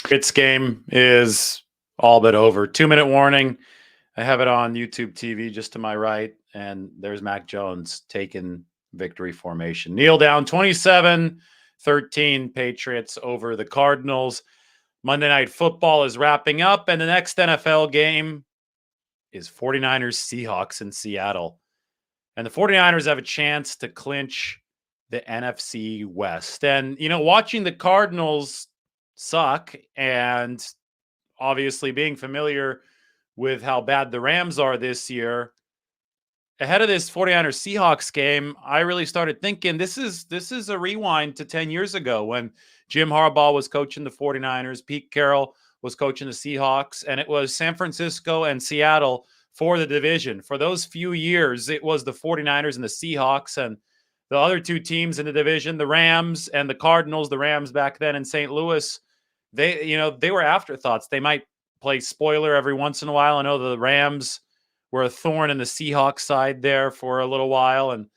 Patriots game is all but over. 2-minute warning. I have it on YouTube TV just to my right, and there's Mac Jones taking victory formation. Kneel down, 27-13 Patriots over the Cardinals. Monday Night Football is wrapping up, and the next NFL game is 49ers Seahawks in Seattle. And the 49ers have a chance to clinch the NFC West. And, watching the Cardinals suck and obviously being familiar with how bad the Rams are this year, ahead of this 49ers Seahawks game, I really started thinking this is a rewind to 10 years ago when Jim Harbaugh was coaching the 49ers, Pete Carroll was coaching the Seahawks, and it was San Francisco and Seattle for the division. For those few years, it was the 49ers and the Seahawks, and the other two teams in the division, the Rams and the Cardinals. The Rams back then in St. Louis, they were afterthoughts. They might play spoiler every once in a while. I know the Rams were a thorn in the Seahawks side there for a little while, and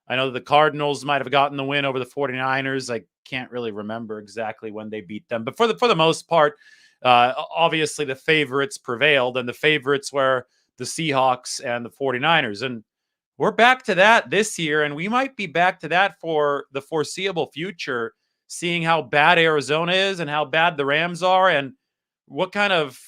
I know the Cardinals might have gotten the win over the 49ers. I can't really remember exactly when they beat them, but for the most part, obviously the favorites prevailed, and the favorites were the Seahawks and the 49ers. And we're back to that this year, and we might be back to that for the foreseeable future, seeing how bad Arizona is and how bad the Rams are and what kind of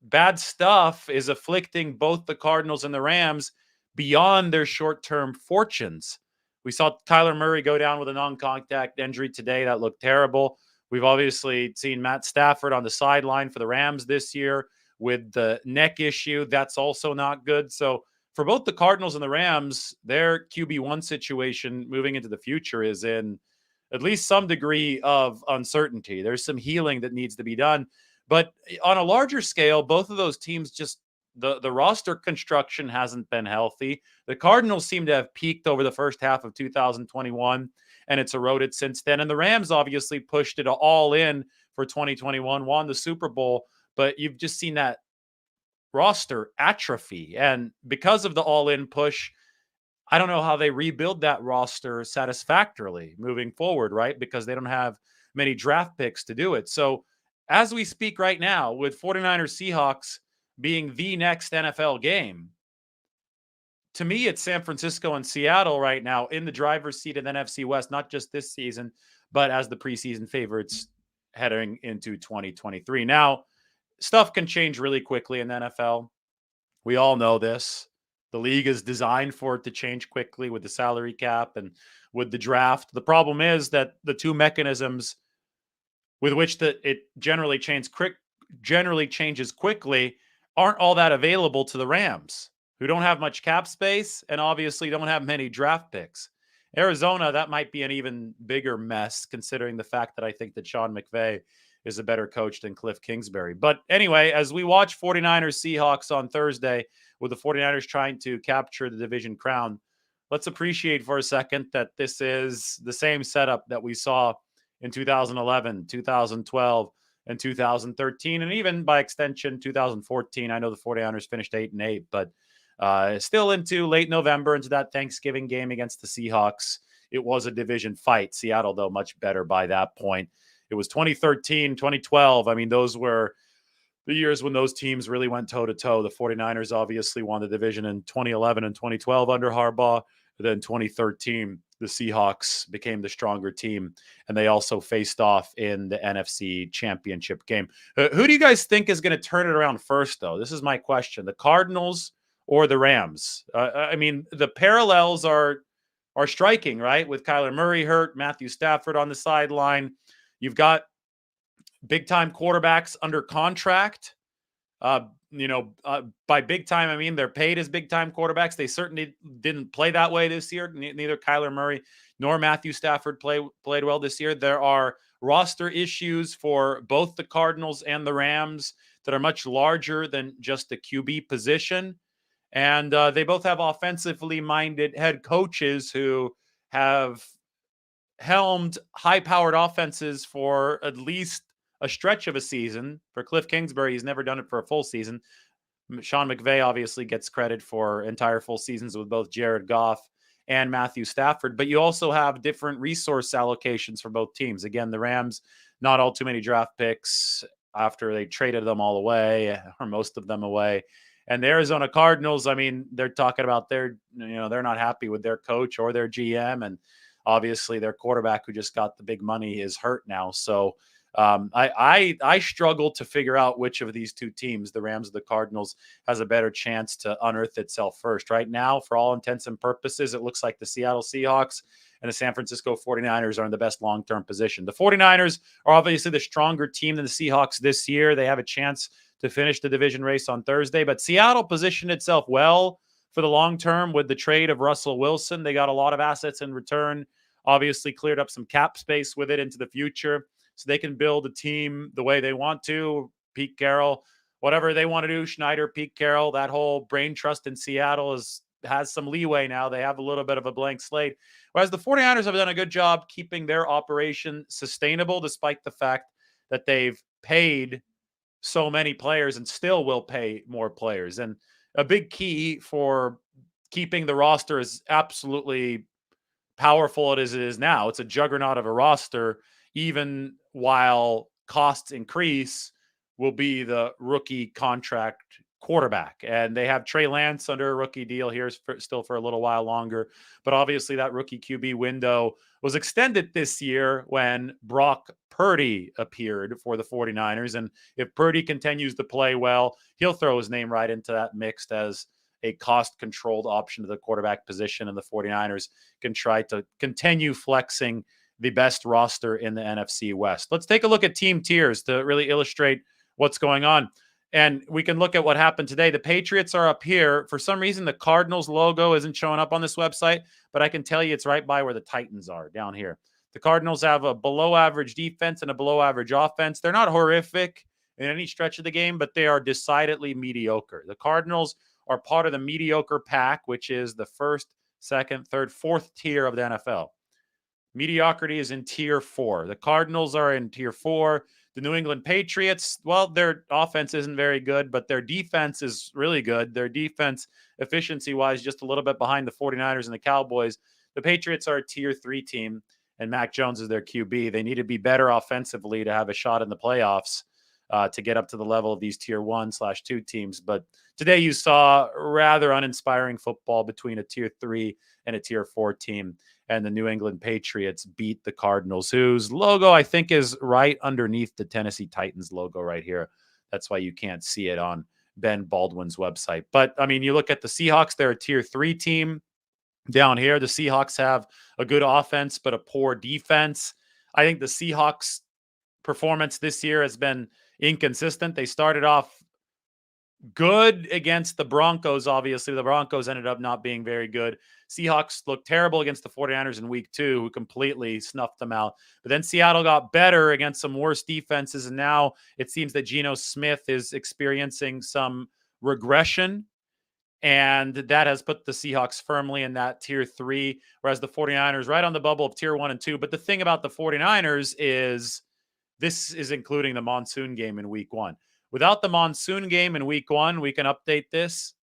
bad stuff is afflicting both the Cardinals and the Rams beyond their short-term fortunes. We saw Kyler Murray go down with a non-contact injury today. That looked terrible. We've obviously seen Matt Stafford on the sideline for the Rams this year with the neck issue. That's also not good. So for both the Cardinals and the Rams, their QB1 situation moving into the future is in at least some degree of uncertainty. There's some healing that needs to be done. But on a larger scale, both of those teams just the roster construction hasn't been healthy. The Cardinals seem to have peaked over the first half of 2021, and it's eroded since then. And the Rams obviously pushed it all in for 2021, won the Super Bowl, but you've just seen that roster atrophy. And because of the all-in push, I don't know how they rebuild that roster satisfactorily moving forward, right? Because they don't have many draft picks to do it. So as we speak right now, with 49ers Seahawks being the next NFL game, to me, it's San Francisco and Seattle right now in the driver's seat of the NFC West, not just this season, but as the preseason favorites heading into 2023. Now, stuff can change really quickly in the NFL. We all know this. The league is designed for it to change quickly with the salary cap and with the draft. The problem is that the two mechanisms with which it generally changes quickly aren't all that available to the Rams, who don't have much cap space and obviously don't have many draft picks. Arizona, that might be an even bigger mess, considering the fact that I think that Sean McVay is a better coach than Cliff Kingsbury. But anyway, as we watch 49ers Seahawks on Thursday, with the 49ers trying to capture the division crown, let's appreciate for a second that this is the same setup that we saw in 2011, 2012, and 2013, and even by extension 2014. I know the 49ers finished 8-8, but still into late November, into that Thanksgiving game against the Seahawks, it was a division fight. Seattle, though, much better by that point. It was 2013, 2012. I mean, those were the years when those teams really went toe-to-toe. The 49ers obviously won the division in 2011 and 2012 under Harbaugh. Then 2013, the Seahawks became the stronger team, and they also faced off in the NFC Championship game. Who do you guys think is going to turn it around first, though? This is my question. The Cardinals or the Rams? I mean, the parallels are striking, right? With Kyler Murray hurt, Matthew Stafford on the sideline. You've got big-time quarterbacks under contract. By big time, I mean they're paid as big-time quarterbacks. They certainly didn't play that way this year. Neither Kyler Murray nor Matthew Stafford played well this year. There are roster issues for both the Cardinals and the Rams that are much larger than just the QB position. And they both have offensively minded head coaches who have helmed high-powered offenses for at least a stretch of a season. For Cliff Kingsbury, he's never done it for a full season. Sean McVay obviously gets credit for entire full seasons with both Jared Goff and Matthew Stafford, but you also have different resource allocations for both teams. Again, the Rams, not all too many draft picks. after they traded them all away, or most of them away. And the Arizona Cardinals, I mean, they're talking about they're not happy with their coach or their GM. And obviously their quarterback who just got the big money is hurt now. So I struggle to figure out which of these two teams, the Rams or the Cardinals, has a better chance to unearth itself first. Right now, for all intents and purposes, it looks like the Seattle Seahawks and the San Francisco 49ers are in the best long-term position. The 49ers are obviously the stronger team than the Seahawks this year. They have a chance to finish the division race on Thursday, but Seattle positioned itself well for the long term with the trade of Russell Wilson. They got a lot of assets in return, obviously cleared up some cap space with it into the future, so they can build a team the way they want to. Pete Carroll, whatever they want to do, Schneider, Pete Carroll, that whole brain trust in Seattle has some leeway now. They have a little bit of a blank slate. Whereas the 49ers have done a good job keeping their operation sustainable, despite the fact that they've paid so many players and still will pay more players. And a big key for keeping the roster as absolutely powerful as it is now, it's a juggernaut of a roster, even while costs increase, will be the rookie contract quarterback. And they have Trey Lance under a rookie deal here still for a little while longer. But obviously that rookie QB window was extended this year when Brock Purdy appeared for the 49ers. And if Purdy continues to play well, he'll throw his name right into that mix as a cost-controlled option to the quarterback position, and the 49ers can try to continue flexing the best roster in the NFC West. Let's take a look at team tiers to really illustrate what's going on. And we can look at what happened today. The Patriots are up here. For some reason, the Cardinals logo isn't showing up on this website, but I can tell you it's right by where the Titans are down here. The Cardinals have a below-average defense and a below-average offense. They're not horrific in any stretch of the game, but they are decidedly mediocre. The Cardinals are part of the mediocre pack, which is the first, second, third, fourth tier of the NFL. Mediocrity is in tier 4. The Cardinals are in tier 4. The New England Patriots, well, their offense isn't very good, but their defense is really good. Their defense, efficiency-wise, just a little bit behind the 49ers and the Cowboys. The Patriots are a tier 3 team, and Mac Jones is their QB. They need to be better offensively to have a shot in the playoffs, to get up to the level of these tier 1/2 teams. But today you saw rather uninspiring football between a tier 3 and a tier 4 team. And the New England Patriots beat the Cardinals, whose logo I think is right underneath the Tennessee Titans logo right here. That's why you can't see it on Ben Baldwin's website. But, I mean, you look at the Seahawks, they're a tier 3 team. Down here, the Seahawks have a good offense, but a poor defense. I think the Seahawks performance this year has been inconsistent. They started off good against the Broncos. Obviously, the Broncos ended up not being very good. Seahawks looked terrible against the 49ers in week 2, who completely snuffed them out. But then Seattle got better against some worse defenses, and now it seems that Geno Smith is experiencing some regression, and that has put the Seahawks firmly in that tier 3, whereas the 49ers right on the bubble of tier 1 and 2. But the thing about the 49ers is this is including the monsoon game in week 1. Without the monsoon game in week 1, we can update this.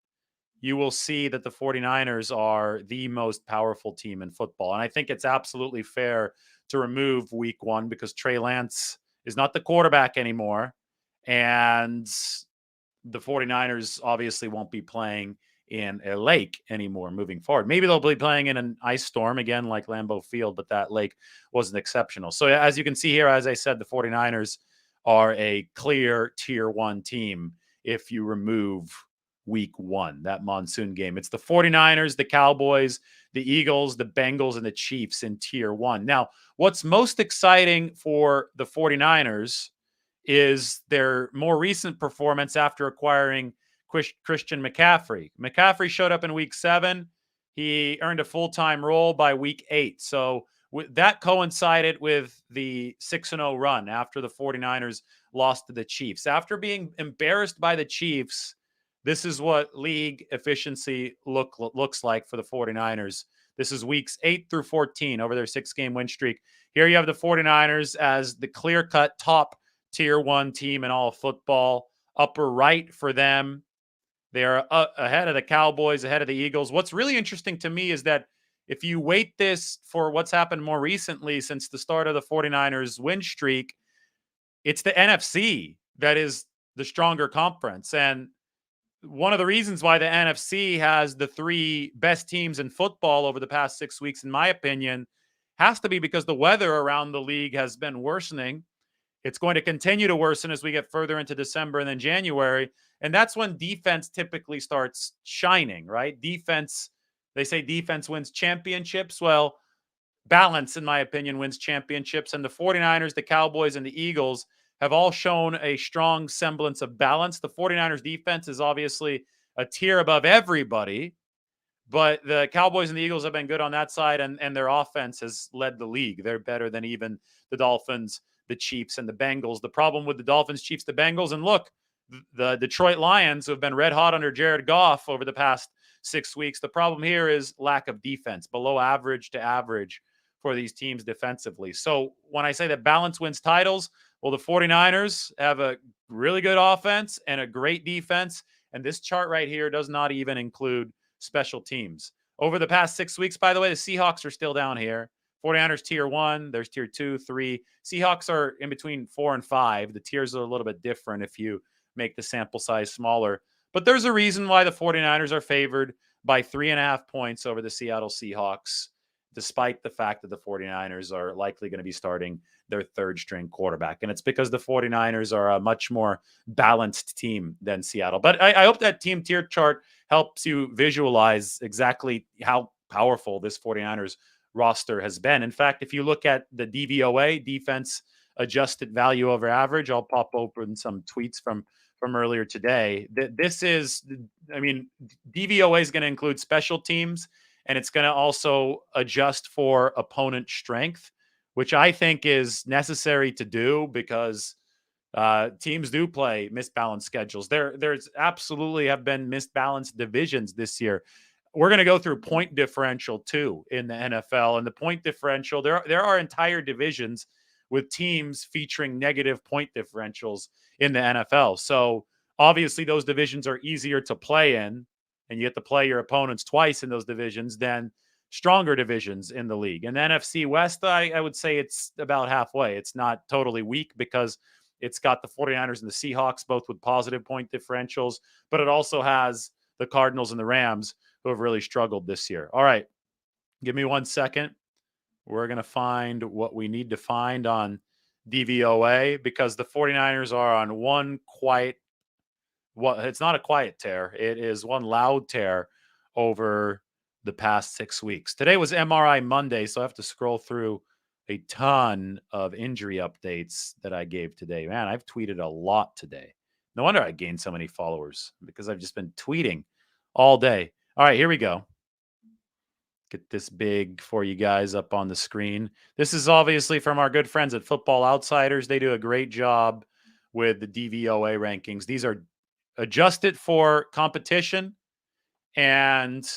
You will see that the 49ers are the most powerful team in football. And I think it's absolutely fair to remove week 1 because Trey Lance is not the quarterback anymore. And the 49ers obviously won't be playing in a lake anymore moving forward. Maybe they'll be playing in an ice storm again like Lambeau Field, but that lake wasn't exceptional. So as you can see here, as I said, the 49ers are a clear tier 1 team if you remove week 1, that monsoon game. It's the 49ers, the Cowboys, the Eagles, the Bengals, and the Chiefs in tier 1. Now, what's most exciting for the 49ers is their more recent performance after acquiring Christian McCaffrey. McCaffrey showed up in week 7. He earned a full-time role by week 8. So that coincided with the 6-0 run after the 49ers lost to the Chiefs. After being embarrassed by the Chiefs, this is what league efficiency looks like for the 49ers. This is weeks 8 through 14 over their 6-game win streak. Here you have the 49ers as the clear-cut top tier 1 team in all of football. Upper right for them. They are ahead of the Cowboys, ahead of the Eagles. What's really interesting to me is that if you weight this for what's happened more recently since the start of the 49ers win streak, it's the NFC that is the stronger conference. And one of the reasons why the NFC has the three best teams in football over the past 6 weeks, in my opinion, has to be because the weather around the league has been worsening. It's going to continue to worsen as we get further into December and then January. And that's when defense typically starts shining, right? Defense, they say defense wins championships. Well, balance, in my opinion, wins championships. And the 49ers, the Cowboys, and the Eagles have all shown a strong semblance of balance. The 49ers defense is obviously a tier above everybody, but the Cowboys and the Eagles have been good on that side, and their offense has led the league. They're better than even the Dolphins, the Chiefs, and the Bengals. The problem with the Dolphins, Chiefs, the Bengals, and look, the Detroit Lions, who have been red hot under Jared Goff over the past 6 weeks, the problem here is lack of defense, below average to average for these teams defensively. So when I say that balance wins titles, well, the 49ers have a really good offense and a great defense, and this chart right here does not even include special teams. Over the past 6 weeks, by the way, the Seahawks are still down here. 49ers tier 1, there's tier 2, 3. Seahawks are in between 4 and 5. The tiers are a little bit different if you make the sample size smaller. But there's a reason why the 49ers are favored by 3.5 points over the Seattle Seahawks, despite the fact that the 49ers are likely going to be starting their third string quarterback. And it's because the 49ers are a much more balanced team than Seattle. But I hope that team tier chart helps you visualize exactly how powerful this 49ers roster has been. In fact, if you look at the DVOA, defense adjusted value over average, I'll pop open some tweets from earlier today. This is, I mean, DVOA is going to include special teams, and it's going to also adjust for opponent strength, which I think is necessary to do because teams do play misbalanced schedules. There's absolutely have been misbalanced divisions this year. We're going to go through point differential too in the NFL, and the point differential, there are entire divisions with teams featuring negative point differentials in the NFL. So obviously those divisions are easier to play in, and you get to play your opponents twice in those divisions than stronger divisions in the league. And the NFC West, I would say it's about halfway. It's not totally weak because it's got the 49ers and the Seahawks, both with positive point differentials, but it also has the Cardinals and the Rams, who have really struggled this year. All right, give me 1 second. We're going to find what we need to find on DVOA because the 49ers are on one quiet, it's not a quiet tear. It is one loud tear over the past 6 weeks. Today was MRI Monday, so I have to scroll through a ton of injury updates that I gave today. Man, I've tweeted a lot today. No wonder I gained so many followers because I've just been tweeting all day. All right, here we go. Get this big for you guys up on the screen. This is obviously from our good friends at Football Outsiders. They do a great job with the DVOA rankings. These are adjusted for competition, and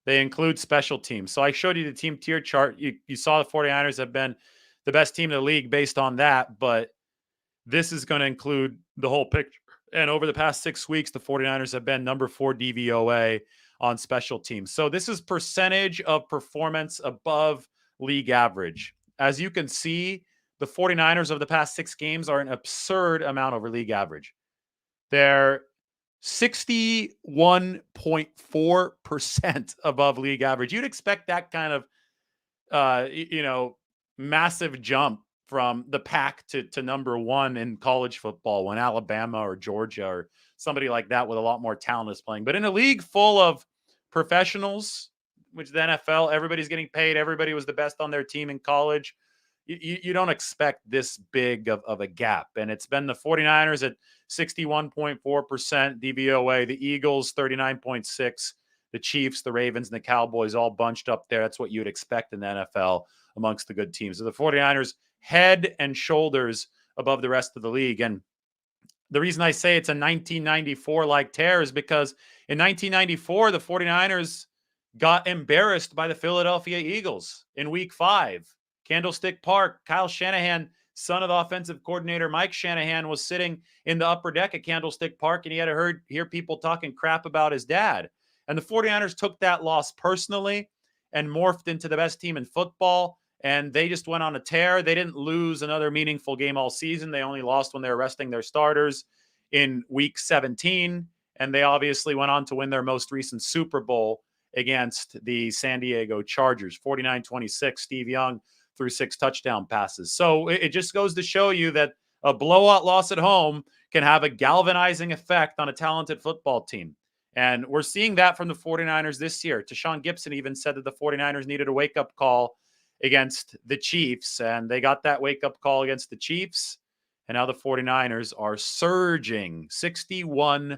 they include special teams. So I showed you the team tier chart. You saw the 49ers have been the best team in the league based on that, but this is going to include the whole picture. And over the past 6 weeks, the 49ers have been number 4 DVOA on special teams. So this is percentage of performance above league average. As you can see, the 49ers over the past 6 games are an absurd amount over league average. They're 61.4% above league average. You'd expect that kind of, massive jump from the pack to number 1 in college football when Alabama or Georgia or somebody like that with a lot more talent is playing. But in a league full of professionals, which the NFL, everybody's getting paid. Everybody was the best on their team in college. You don't expect this big of a gap. And it's been the 49ers at 61.4% DVOA, the Eagles 39.6%, the Chiefs, the Ravens, and the Cowboys all bunched up there. That's what you'd expect in the NFL amongst the good teams. So the 49ers head and shoulders above the rest of the league. And the reason I say it's a 1994-like tear is because in 1994, the 49ers got embarrassed by the Philadelphia Eagles in Week 5. Candlestick Park, Kyle Shanahan, son of the offensive coordinator Mike Shanahan, was sitting in the upper deck at Candlestick Park, and he had to hear people talking crap about his dad. And the 49ers took that loss personally and morphed into the best team in football and they just went on a tear. They didn't lose another meaningful game all season. They only lost when they were resting their starters in week 17, and they obviously went on to win their most recent Super Bowl against the San Diego Chargers, 49-26. Steve Young threw 6 touchdown passes. So it just goes to show you that a blowout loss at home can have a galvanizing effect on a talented football team. And we're seeing that from the 49ers this year. Tashawn Gibson even said that the 49ers needed a wake-up call against the Chiefs, and they got that wake-up call against the Chiefs. And now the 49ers are surging. 61%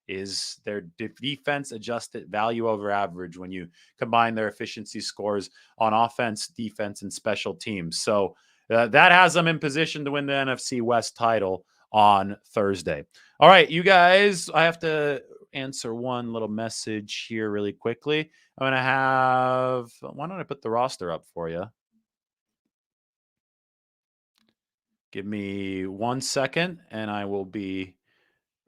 is their defense adjusted value over average when you combine their efficiency scores on offense, defense, and special teams. So that has them in position to win the NFC West title on Thursday. All right, you guys, I have to answer one little message here really quickly. I'm going to have, why don't I put the roster up for you? Give me 1 second and I will be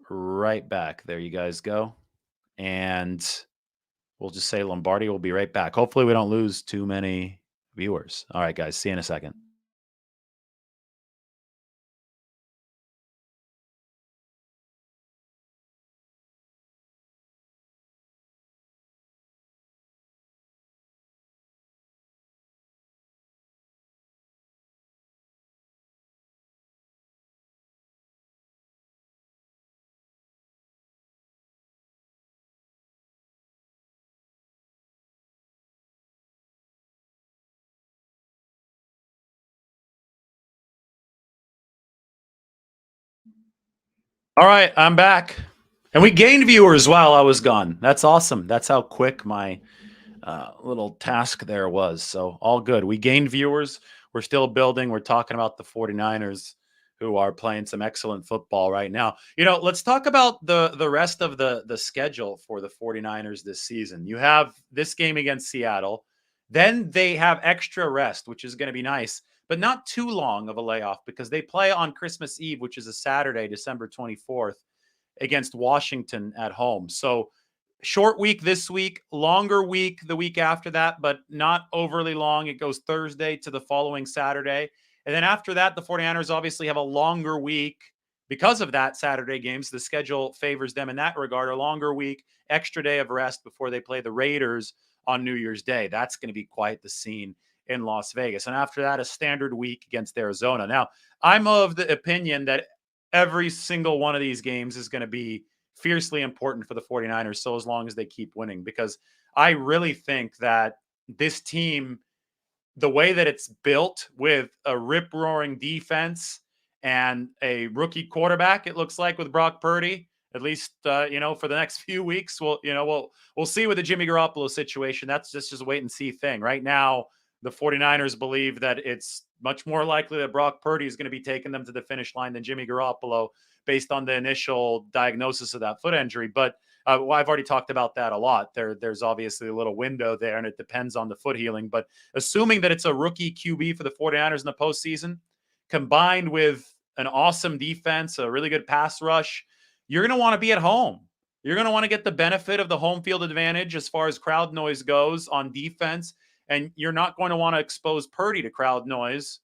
right back. There you guys go. And we'll just say Lombardi will be right back. Hopefully we don't lose too many viewers. All right, guys, see you in a second. All right, I'm back. And we gained viewers while I was gone. That's awesome. That's how quick my little task there was. So all good. We gained viewers. We're still building. We're talking about the 49ers who are playing some excellent football right now. Let's talk about the rest of the schedule for the 49ers this season. You have this game against Seattle. Then they have extra rest, which is going to be nice, but not too long of a layoff because they play on Christmas Eve, which is a Saturday, December 24th, against Washington at home. So short week this week, longer week the week after that, but not overly long. It goes Thursday to the following Saturday. And then after that, the 49ers obviously have a longer week because of that Saturday games. The schedule favors them in that regard, a longer week, extra day of rest before they play the Raiders on New Year's Day. That's going to be quite the scene in Las Vegas. And after that, a standard week against Arizona. Now, I'm of the opinion that every single one of these games is going to be fiercely important for the 49ers, so as long as they keep winning, because I really think that this team, the way that it's built with a rip-roaring defense and a rookie quarterback, it looks like with Brock Purdy, at least for the next few weeks, we'll see with the Jimmy Garoppolo situation. That's just a wait and see thing. Right now, the 49ers believe that it's much more likely that Brock Purdy is going to be taking them to the finish line than Jimmy Garoppolo based on the initial diagnosis of that foot injury. But I've already talked about that a lot. There's obviously a little window there, and it depends on the foot healing. But assuming that it's a rookie QB for the 49ers in the postseason, combined with an awesome defense, a really good pass rush, you're going to want to be at home. You're going to want to get the benefit of the home field advantage as far as crowd noise goes on defense. And you're not going to want to expose Purdy to crowd noise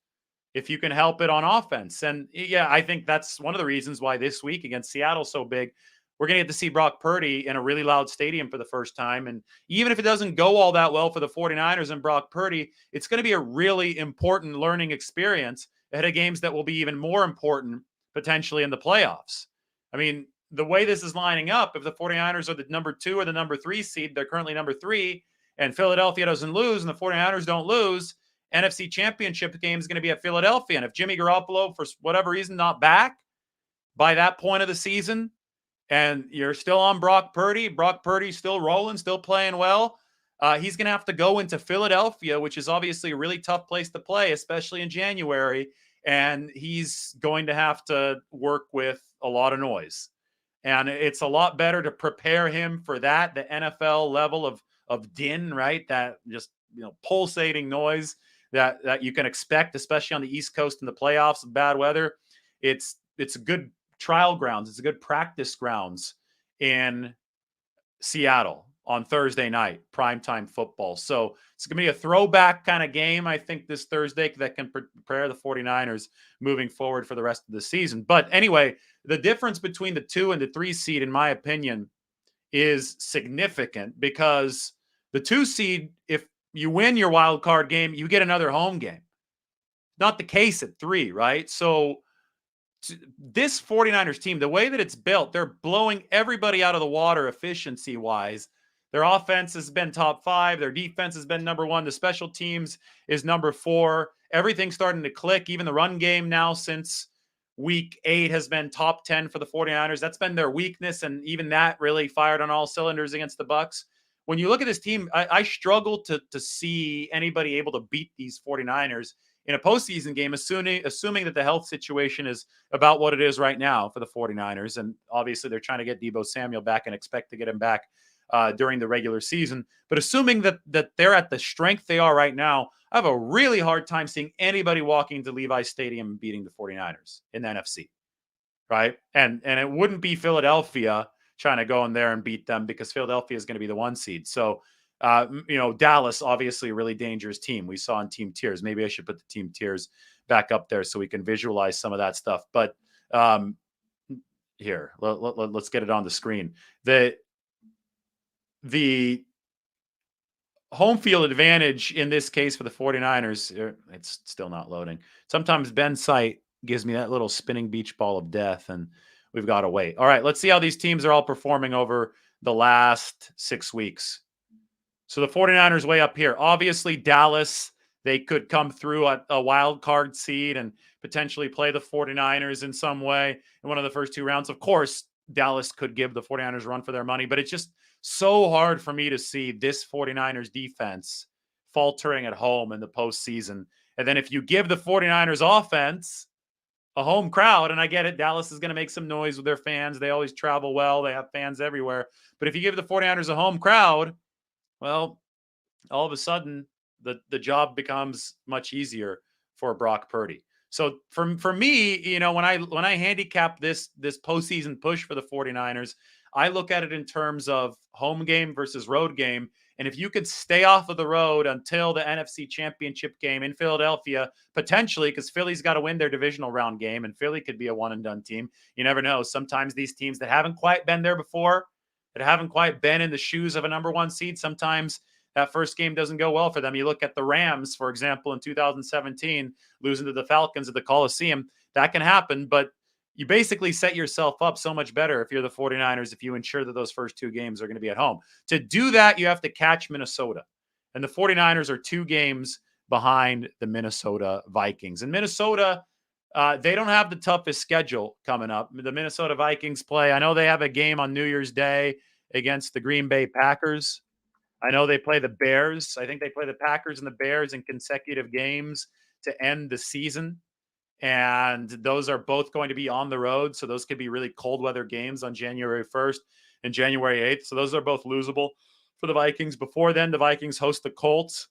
if you can help it on offense. And yeah, I think that's one of the reasons why this week against Seattle so big. We're going to get to see Brock Purdy in a really loud stadium for the first time. And even if it doesn't go all that well for the 49ers and Brock Purdy, it's going to be a really important learning experience ahead of games that will be even more important potentially in the playoffs. I mean, the way this is lining up, if the 49ers are the number 2 or the number 3 seed, they're currently number 3, and Philadelphia doesn't lose and the 49ers don't lose, NFC Championship game is going to be at Philadelphia. And if Jimmy Garoppolo, for whatever reason, not back by that point of the season, and you're still on Brock Purdy's still rolling, still playing well, he's going to have to go into Philadelphia, which is obviously a really tough place to play, especially in January. And he's going to have to work with a lot of noise. And it's a lot better to prepare him for that, the NFL level of din, right? That just, pulsating noise that you can expect, especially on the East Coast in the playoffs with bad weather. It's a good trial grounds. It's a good practice grounds in Seattle. on Thursday night, primetime football. So it's going to be a throwback kind of game, I think, this Thursday that can prepare the 49ers moving forward for the rest of the season. But anyway, the difference between the 2 and the 3 seed, in my opinion, is significant because the 2 seed, if you win your wild card game, you get another home game. Not the case at 3, right? So this 49ers team, the way that it's built, they're blowing everybody out of the water efficiency-wise. Their offense has been top 5. Their defense has been number 1. The special teams is number 4. Everything's starting to click. Even the run game now since week 8 has been top 10 for the 49ers. That's been their weakness, and even that really fired on all cylinders against the Bucs. When you look at this team, I struggle to see anybody able to beat these 49ers in a postseason game, assuming that the health situation is about what it is right now for the 49ers. And obviously they're trying to get Deebo Samuel back and expect to get him back during the regular season. But assuming that they're at the strength they are right now, I have a really hard time seeing anybody walking into Levi's Stadium and beating the 49ers in the NFC, right? And it wouldn't be Philadelphia trying to go in there and beat them because Philadelphia is going to be the 1 seed. So, Dallas, obviously a really dangerous team. We saw in team tiers. Maybe I should put the team tiers back up there so we can visualize some of that stuff. But here, let's get it on the screen. The home field advantage in this case for the 49ers, it's still not loading. Sometimes Ben's site gives me that little spinning beach ball of death, and we've got to wait. All right, let's see how these teams are all performing over the last 6 weeks. So the 49ers way up here. Obviously, Dallas, they could come through a wild card seed and potentially play the 49ers in some way in one of the first 2 rounds. Of course, Dallas could give the 49ers a run for their money, but it's just so hard for me to see this 49ers defense faltering at home in the postseason. And then if you give the 49ers offense a home crowd, and I get it, Dallas is going to make some noise with their fans. They always travel well. They have fans everywhere. But if you give the 49ers a home crowd, well, all of a sudden, the job becomes much easier for Brock Purdy. So for me, when I handicap this postseason push for the 49ers, I look at it in terms of home game versus road game. And if you could stay off of the road until the NFC Championship game in Philadelphia, potentially, because Philly's got to win their divisional round game, and Philly could be a one-and-done team. You never know. Sometimes these teams that haven't quite been there before, that haven't quite been in the shoes of a number 1 seed, sometimes that first game doesn't go well for them. You look at the Rams, for example, in 2017, losing to the Falcons at the Coliseum. That can happen, but you basically set yourself up so much better if you're the 49ers, if you ensure that those first 2 games are going to be at home. To do that, you have to catch Minnesota. And the 49ers are 2 games behind the Minnesota Vikings. And Minnesota, they don't have the toughest schedule coming up. The Minnesota Vikings play, I know they have a game on New Year's Day against the Green Bay Packers. I know they play the Bears. I think they play the Packers and the Bears in consecutive games to end the season. And those are both going to be on the road. So those could be really cold weather games on January 1st and January 8th. So those are both losable for the Vikings. Before then, the Vikings host the Colts,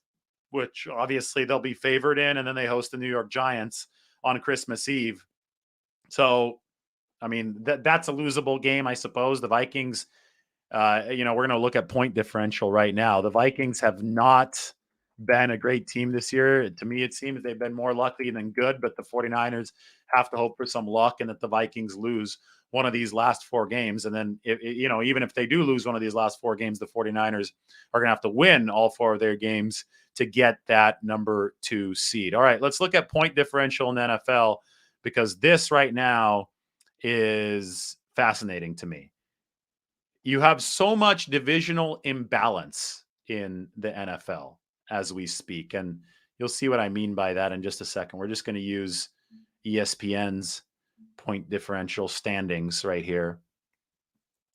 which obviously they'll be favored in. And then they host the New York Giants on Christmas Eve. So, I mean, that's a losable game, I suppose. The Vikings, we're going to look at point differential right now. The Vikings have not been a great team this year. To me, it seems they've been more lucky than good, but the 49ers have to hope for some luck and that the Vikings lose one of these last 4 games. And then, even if they do lose one of these last 4 games, the 49ers are going to have to win all 4 of their games to get that number 2 seed. All right, let's look at point differential in the NFL, because this right now is fascinating to me. You have so much divisional imbalance in the NFL as we speak. And you'll see what I mean by that in just a second. We're just going to use ESPN's point differential standings right here,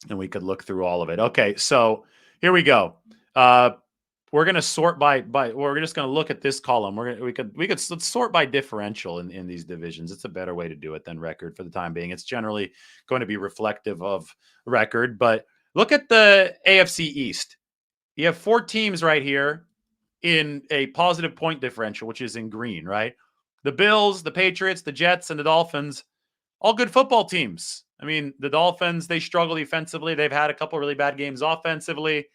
and we could look through all of it. Okay, so here we go. We're going to sort by we're just going to look at this column. Let's sort by differential in these divisions. It's a better way to do it than record for the time being. It's generally going to be reflective of record, but look at the AFC East. You have 4 teams right here in a positive point differential, which is in green, right? The Bills, the Patriots, the Jets, and the Dolphins, all good football teams. I mean, the Dolphins, they struggle defensively. They've had a couple really bad games offensively.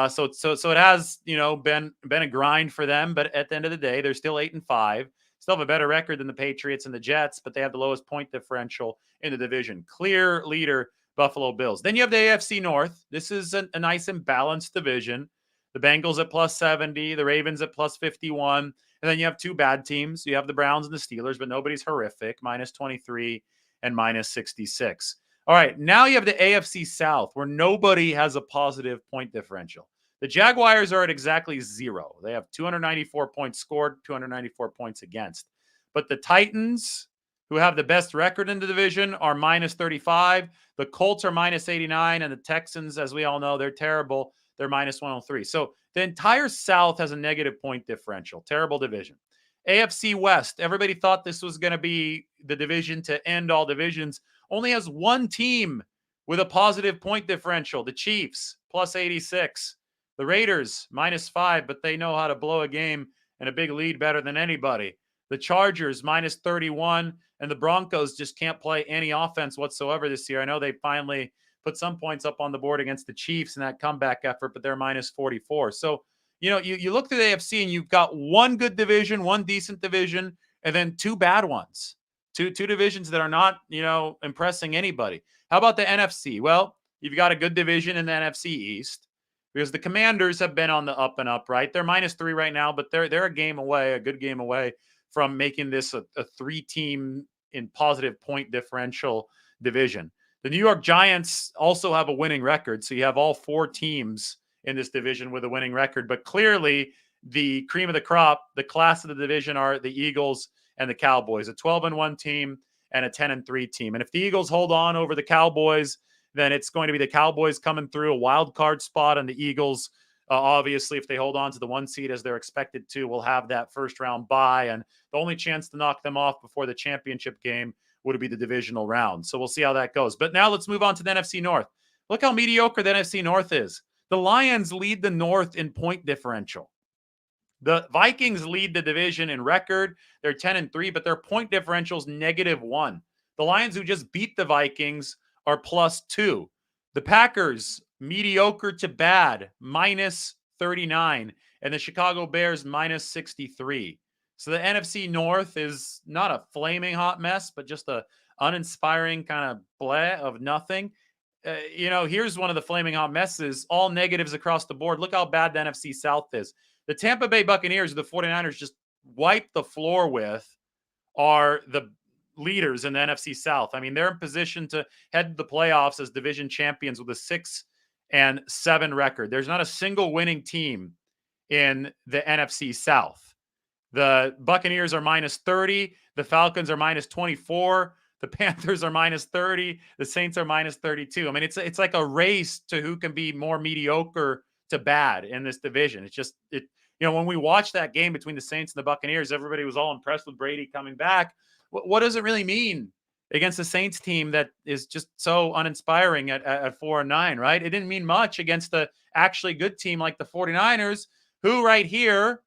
So it has, been a grind for them, but at the end of the day, they're still 8-5. Still have a better record than the Patriots and the Jets, but they have the lowest point differential in the division. Clear leader, Buffalo Bills. Then you have the AFC North. This is a nice and balanced division. The Bengals at plus 70, the Ravens at plus 51. And then you have two bad teams. You have the Browns and the Steelers, but nobody's horrific, minus 23 and minus 66. All right, now you have the AFC South, where nobody has a positive point differential. The Jaguars are at exactly 0. They have 294 points scored, 294 points against. But the Titans, who have the best record in the division, are minus 35. The Colts are minus 89, and the Texans, as we all know, they're terrible. They're minus 103. So the entire South has a negative point differential. Terrible division. AFC West, everybody thought this was going to be the division to end all divisions. Only has one team with a positive point differential, the Chiefs, plus 86. The Raiders, minus 5, but they know how to blow a game and a big lead better than anybody. The Chargers, minus 31, and the Broncos just can't play any offense whatsoever this year. I know they finally put some points up on the board against the Chiefs in that comeback effort, but they're minus 44. So, you look through the AFC and you've got one good division, one decent division, and then two bad ones. Two divisions that are not, impressing anybody. How about the NFC? Well, you've got a good division in the NFC East because the Commanders have been on the up and up, right? They're minus 3 right now, but they're a game away, a good game away from making this a 3-team in positive point differential division. The New York Giants also have a winning record, so you have all 4 teams in this division with a winning record, but clearly the cream of the crop, the class of the division are the Eagles and the Cowboys, a 12-1 team and a 10-3 team. And if the Eagles hold on over the Cowboys, then it's going to be the Cowboys coming through a wild card spot, and the Eagles, obviously, if they hold on to the 1 seed as they're expected to, will have that first round bye. And the only chance to knock them off before the championship game would be the divisional round. So we'll see how that goes. But now let's move on to the NFC North. Look how mediocre the NFC North is. The Lions lead the North in point differential. The Vikings lead the division in record. They're 10-3, but their point differential is -1. The Lions, who just beat the Vikings, are +2. The Packers, mediocre to bad, -39. And the Chicago Bears, -63. So the NFC North is not a flaming hot mess, but just a uninspiring kind of bleh of nothing. Here's one of the flaming hot messes, all negatives across the board. Look how bad the NFC South is. The Tampa Bay Buccaneers, who the 49ers just wiped the floor with, are the leaders in the NFC South. I mean, they're in position to head to the playoffs as division champions with a 6-7 record. There's not a single winning team in the NFC South. The Buccaneers are -30. The Falcons are -24. The Panthers are -30. The Saints are -32. I mean, it's like a race to who can be more mediocre to bad in this division. It's just, when we watched that game between the Saints and the Buccaneers, everybody was all impressed with Brady coming back. What does it really mean against the Saints team that is just so uninspiring at 4-9, right? It didn't mean much against the actually good team like the 49ers, who right here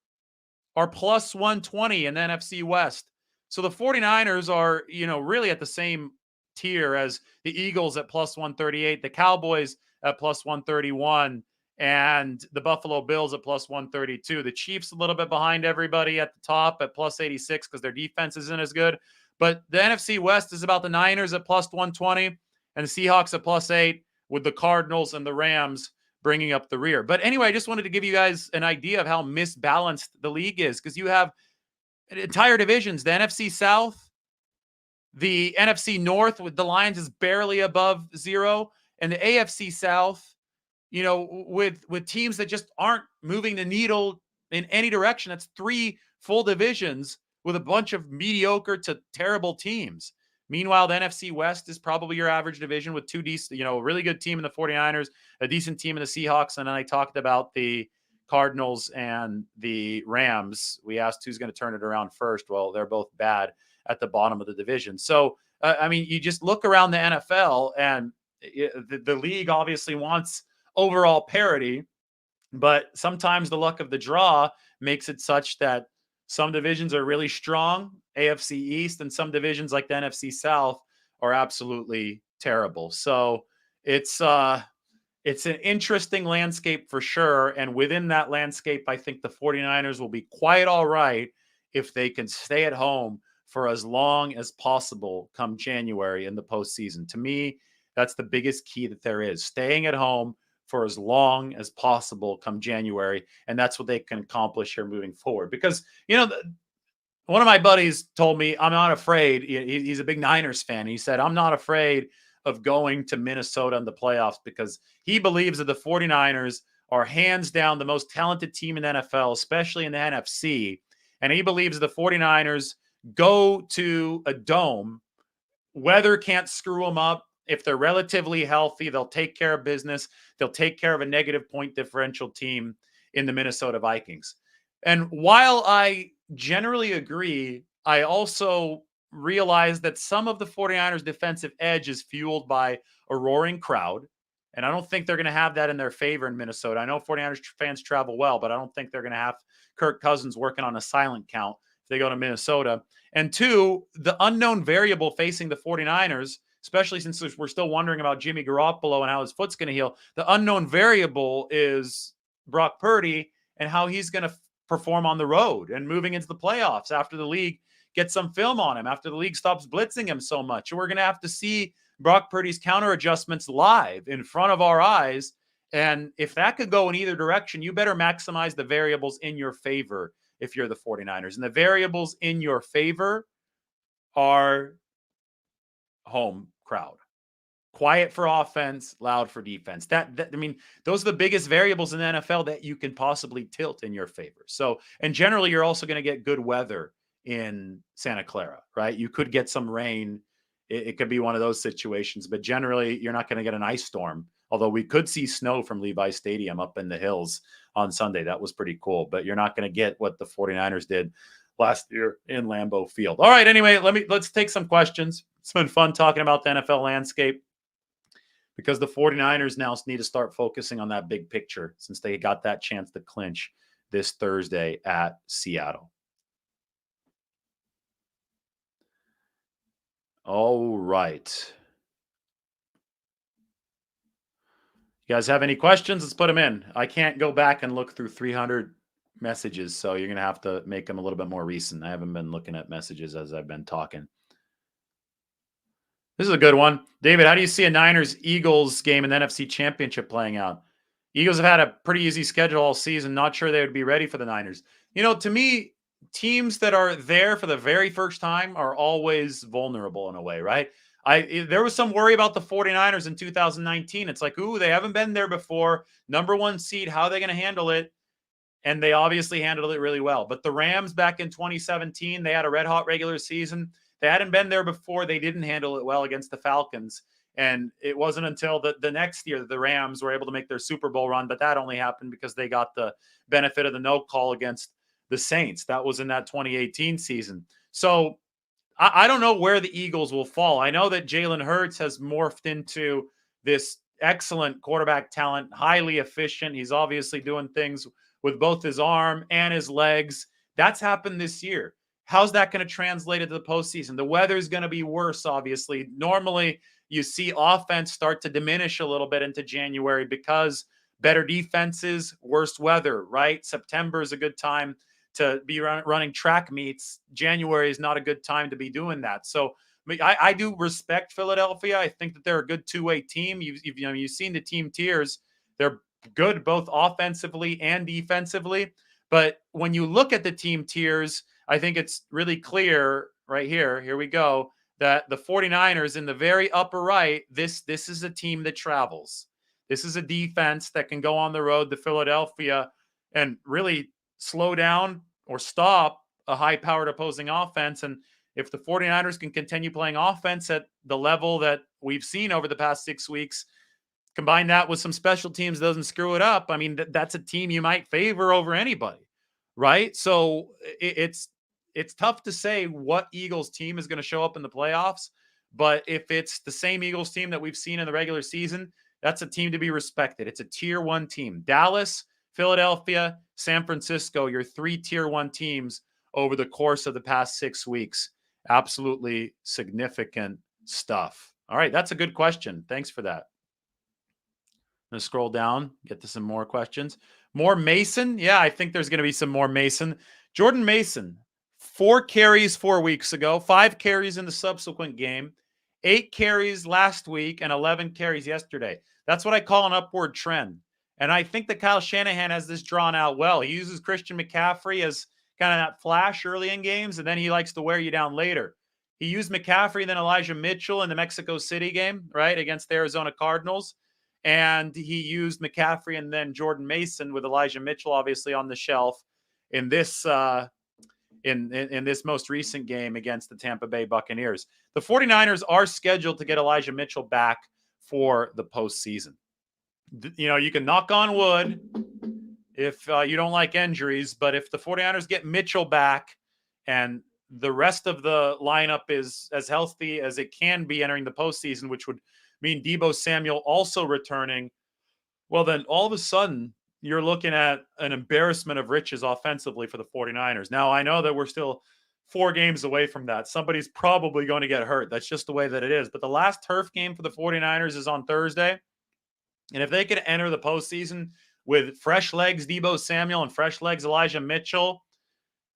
are +120 in the NFC West. So the 49ers are, really at the same tier as the Eagles at +138, the Cowboys at +131, and the Buffalo Bills at +132. The Chiefs a little bit behind everybody at the top at +86 because their defense isn't as good. But the NFC West is about the Niners at +120 and the Seahawks at +8, with the Cardinals and the Rams bringing up the rear. But anyway, I just wanted to give you guys an idea of how misbalanced the league is, because you have entire divisions. The NFC South, the NFC North with the Lions is barely above 0, and the AFC South, with teams that just aren't moving the needle in any direction. That's 3 full divisions with a bunch of mediocre to terrible teams. Meanwhile, the NFC West is probably your average division with 2 decent, a really good team in the 49ers, a decent team in the Seahawks, and then I talked about the Cardinals and the Rams. We asked who's going to turn it around first. Well, they're both bad at the bottom of the division. So, you just look around the NFL, and the league obviously wants overall parity, but sometimes the luck of the draw makes it such that some divisions are really strong, AFC East, and some divisions like the NFC South are absolutely terrible. So it's It's an interesting landscape for sure. And within that landscape, I think the 49ers will be quite all right if they can stay at home for as long as possible come January in the postseason. To me, that's the biggest key that there is, staying at home for as long as possible come January. And that's what they can accomplish here moving forward. Because, one of my buddies told me, I'm not afraid. He's a big Niners fan. He said, I'm not afraid of going to Minnesota in the playoffs because he believes that the 49ers are hands down the most talented team in the NFL, especially in the NFC. And he believes the 49ers go to a dome. Weather can't screw them up. If they're relatively healthy, they'll take care of business. They'll take care of a negative point differential team in the Minnesota Vikings. And while I generally agree, I also realize that some of the 49ers defensive edge is fueled by a roaring crowd. And I don't think they're going to have that in their favor in Minnesota. I know 49ers fans travel well, but I don't think they're going to have Kirk Cousins working on a silent count if they go to Minnesota. And two, the unknown variable facing the 49ers, especially since we're still wondering about Jimmy Garoppolo and how his foot's going to heal, the unknown variable is Brock Purdy and how he's going to perform on the road and moving into the playoffs after the league gets some film on him, after the league stops blitzing him so much. We're going to have to see Brock Purdy's counter adjustments live in front of our eyes. And if that could go in either direction, you better maximize the variables in your favor if you're the 49ers. And the variables in your favor are home crowd. Quiet for offense, loud for defense. I mean, those are the biggest variables in the NFL that you can possibly tilt in your favor. So, and generally, you're also going to get good weather in Santa Clara, right? You could get some rain. It could be one of those situations, but generally, you're not going to get an ice storm. Although we could see snow from Levi Stadium up in the hills on Sunday. That was pretty cool, but you're not going to get what the 49ers did last year in Lambeau Field. All right, anyway, let's take some questions. It's been fun talking about the NFL landscape, because the 49ers now need to start focusing on that big picture since they got that chance to clinch this Thursday at Seattle. All right. You guys have any questions? Let's put them in. I can't go back and look through 300 messages, so you're going to have to make them a little bit more recent. I haven't been looking at messages as I've been talking. This is a good one. David, how do you see a Niners-Eagles game in the NFC Championship playing out? Eagles have had a pretty easy schedule all season. Not sure they would be ready for the Niners. To me, teams that are there for the very first time are always vulnerable in a way, right? There was some worry about the 49ers in 2019. It's like, ooh, they haven't been there before. Number one seed, how are they going to handle it? And they obviously handled it really well. But the Rams back in 2017, they had a red-hot regular season. They hadn't been there before. They didn't handle it well against the Falcons. And it wasn't until the next year that the Rams were able to make their Super Bowl run, but that only happened because they got the benefit of the no call against the Saints. That was in that 2018 season. So I don't know where the Eagles will fall. I know that Jalen Hurts has morphed into this excellent quarterback talent, highly efficient. He's obviously doing things with both his arm and his legs. That's happened this year. How's that going to translate into the postseason? The weather's going to be worse, obviously. Normally, you see offense start to diminish a little bit into January because better defenses, worse weather, right? September is a good time to be running track meets. January is not a good time to be doing that. So I do respect Philadelphia. I think that they're a good two-way team. You've seen the team tiers. They're good both offensively and defensively. But when you look at the team tiers, I think it's really clear right here. Here we go. That the 49ers in the very upper right, this is a team that travels. This is a defense that can go on the road to Philadelphia and really slow down or stop a high-powered opposing offense. And if the 49ers can continue playing offense at the level that we've seen over the past 6 weeks, combine that with some special teams doesn't screw it up, I mean, that's a team you might favor over anybody, right? So it's tough to say what Eagles team is going to show up in the playoffs, but if it's the same Eagles team that we've seen in the regular season, that's a team to be respected. It's a tier one team. Dallas, Philadelphia, San Francisco, your 3 tier one teams over the course of the past 6 weeks. Absolutely significant stuff. All right, that's a good question. Thanks for that. going to scroll down, get to some more questions. More Mason? Yeah, I think there's going to be some more Mason. Jordan Mason, 4 carries 4 weeks ago, 5 carries in the subsequent game, 8 carries last week, and 11 carries yesterday. That's what I call an upward trend. And I think that Kyle Shanahan has this drawn out well. He uses Christian McCaffrey as kind of that flash early in games, and then he likes to wear you down later. He used McCaffrey, then Elijah Mitchell in the Mexico City game, right, against the Arizona Cardinals. And he used McCaffrey and then Jordan Mason with Elijah Mitchell obviously on the shelf in this in this most recent game against the Tampa Bay Buccaneers. The 49ers are scheduled to get Elijah Mitchell back for the postseason. You know, you can knock on wood if you don't like injuries, but if the 49ers get Mitchell back and the rest of the lineup is as healthy as it can be entering the postseason, which would mean Deebo Samuel also returning, well, then all of a sudden you're looking at an embarrassment of riches offensively for the 49ers. Now, I know that we're still 4 games away from that. Somebody's probably going to get hurt. That's just the way that it is. But the last turf game for the 49ers is on Thursday. And if they could enter the postseason with fresh legs Deebo Samuel and fresh legs Elijah Mitchell,